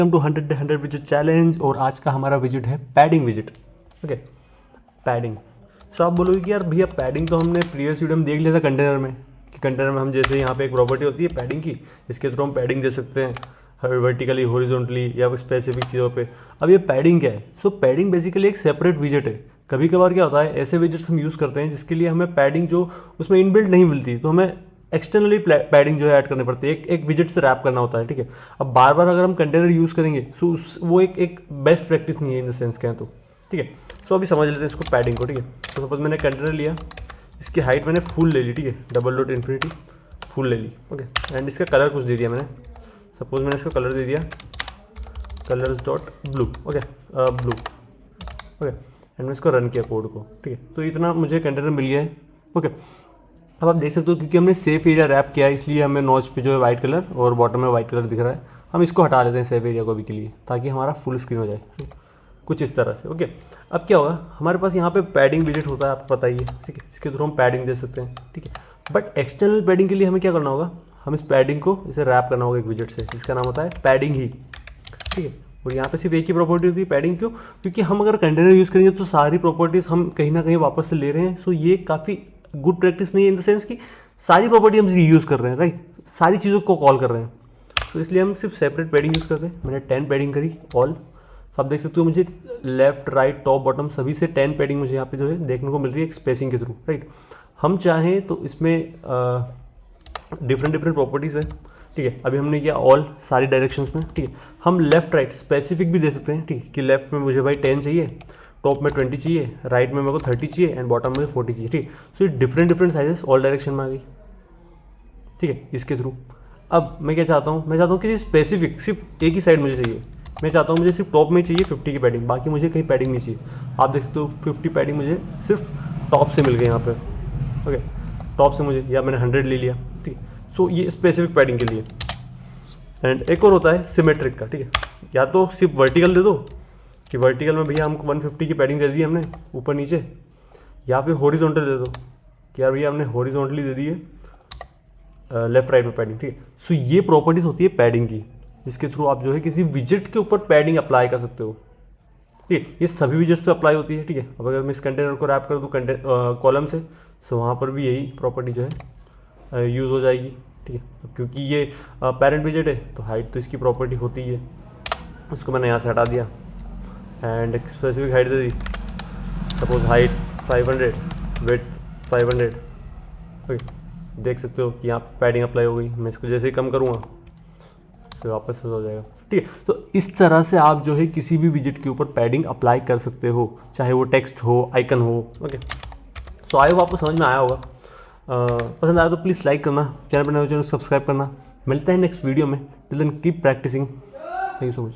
Welcome to 100 visit challenge. और आज का हमारा विजिट है padding visit. Okay, padding. So आप बोलोगे कि यार भैया पैडिंग तो हमने प्रीवियस वीडियो में देख लिया था कंटेनर में, कि कंटेनर में हम जैसे यहाँ पे एक प्रॉपर्टी होती है पैडिंग की, इसके थ्रू हम पैडिंग दे सकते हैं वर्टिकली, हॉरिजॉन्टली या स्पेसिफिक चीज़ों पे। अब ये पैडिंग क्या है? सो पैडिंग बेसिकली एक सेपरेट विजिट है। कभी कभार क्या होता है, ऐसे विजिट्स हम यूज़ करते हैं जिसके लिए हमें पैडिंग जो उसमें इनबिल्ट नहीं मिलती, तो हमें एक्सटर्नली पैडिंग जो है ऐड करनी पड़ती है, एक विजिट से रैप करना होता है। ठीक है, अब बार बार अगर हम कंटेनर यूज़ करेंगे सो वो एक बेस्ट प्रैक्टिस नहीं है इन द सेंस कहें तो। ठीक है, सो अभी समझ लेते हैं इसको पैडिंग को। ठीक है, तो सपोज मैंने कंटेनर लिया, इसकी हाइट मैंने फुल ले ली। ठीक है, डबल डॉट इन्फिनिटी फुल ले ली। ओके, एंड इसका कलर कुछ दे दिया मैंने, सपोज मैंने इसका कलर दे दिया colours dot blue. Okay, blue. Okay, and मैं इसको रन किया कोड को। ठीक है, तो इतना मुझे कंटेनर मिल गया है। ओके, अब आप देख सकते हो क्योंकि हमने सेफ एरिया रैप किया है इसलिए हमें नॉच पे जो है वाइट कलर और बॉटम में वाइट कलर दिख रहा है। हम इसको हटा लेते हैं सेफ एरिया को अभी के लिए, ताकि हमारा फुल स्क्रीन हो जाए कुछ इस तरह से। ओके, अब क्या होगा, हमारे पास यहाँ पे पैडिंग विजिट होता है, आपको पता ही है। ठीक है, इसके थ्रू हम पैडिंग दे सकते हैं। ठीक है, बट एक्सटर्नल पैडिंग के लिए हमें क्या करना होगा, हम इस पैडिंग को इसे रैप करना होगा एक विजिट से, जिसका नाम होता है पैडिंग ही। ठीक है, और यहाँ पे सिर्फ एक ही प्रॉपर्टी होती है पैडिंग। क्यों? क्योंकि हम अगर कंटेनर यूज़ करेंगे तो सारी प्रॉपर्टीज़ हम कहीं ना कहीं वापस से ले रहे हैं। सो ये काफ़ी गुड प्रैक्टिस नहीं है इन द सेंस कि सारी प्रॉपर्टी हम यूज़ कर रहे हैं, राइट, सारी चीज़ों को कॉल कर रहे हैं। तो इसलिए हम सिर्फ सेपरेट पैडिंग यूज़ करते हैं। मैंने 10 पैडिंग करी ऑल। तो आप देख सकते हो मुझे लेफ्ट राइट टॉप बॉटम सभी से 10 पैडिंग मुझे यहाँ पे जो है देखने को मिल रही है एक स्पेसिंग के थ्रू, राइट। हम चाहें तो इसमें डिफरेंट प्रॉपर्टीज़ है। ठीक है, अभी हमने किया ऑल सारी डायरेक्शंस में। ठीक है, हम लेफ्ट राइट स्पेसिफिक भी दे सकते हैं। ठीक है, कि लेफ्ट में मुझे भाई 10 चाहिए, टॉप में 20 चाहिए, राइट में मेरे को 30 चाहिए एंड बॉटम में 40 चाहिए। ठीक, सो ये डिफरेंट साइजेस ऑल डायरेक्शन में आ गई। ठीक है, इसके थ्रू अब मैं क्या चाहता हूँ, मैं चाहता हूँ कि स्पेसिफिक सिर्फ एक ही साइड मुझे चाहिए। मैं चाहता हूँ मुझे सिर्फ टॉप में चाहिए 50 की पैडिंग, बाकी मुझे कहीं पैडिंग नहीं चाहिए। आप देख सकते हो 50 पैडिंग मुझे सिर्फ टॉप से मिल गई यहाँ पे। ओके, टॉप से मुझे, या मैंने 100 ले लिया। ठीक है, सो ये स्पेसिफिक पैडिंग के लिए। एंड एक और होता है सिमेट्रिक का। ठीक है, या तो सिर्फ वर्टिकल दे दो कि वर्टिकल में भैया हमको 150 की पैडिंग दे दी हमने ऊपर नीचे, या फिर हॉरिजॉन्टल दे दो कि यार भैया हमने हॉरिजॉन्टली दे दी है लेफ्ट राइट में पैडिंग। ठीक है, सो ये प्रॉपर्टीज़ होती है पैडिंग की, जिसके थ्रू आप जो है किसी विजिट के ऊपर पैडिंग अप्लाई कर सकते हो। ठीक है, ये सभी विजिट्स पे अप्लाई होती है। ठीक है, अब अगर मैं इस कंटेनर को रैप कर दूँ कॉलम से, सो वहाँ पर भी यही प्रॉपर्टी जो है यूज़ हो जाएगी। ठीक है, क्योंकि ये पेरेंट विजिट है तो हाइट तो इसकी प्रॉपर्टी होती है, उसको मैंने यहाँ से हटा दिया एंड एक स्पेसिफिक हाइट दे दी, सपोज हाइट 500, विड्थ 500। ओके, देख सकते हो कि यहाँ पैडिंग अप्लाई हो गई। मैं इसको जैसे ही कम करूँगा फिर वापस से हो जाएगा। ठीक है, तो इस तरह से आप जो है किसी भी विजिट के ऊपर पैडिंग अप्लाई कर सकते हो, चाहे वो टेक्स्ट हो, आइकन हो। ओके, सो आई होप आपको समझ में आया होगा। पसंद आया तो प्लीज़ लाइक करना, चैनल पर नए हो चैनल सब्सक्राइब करना। मिलते हैं नेक्स्ट वीडियो में। Till then keep practising. Thank you so much.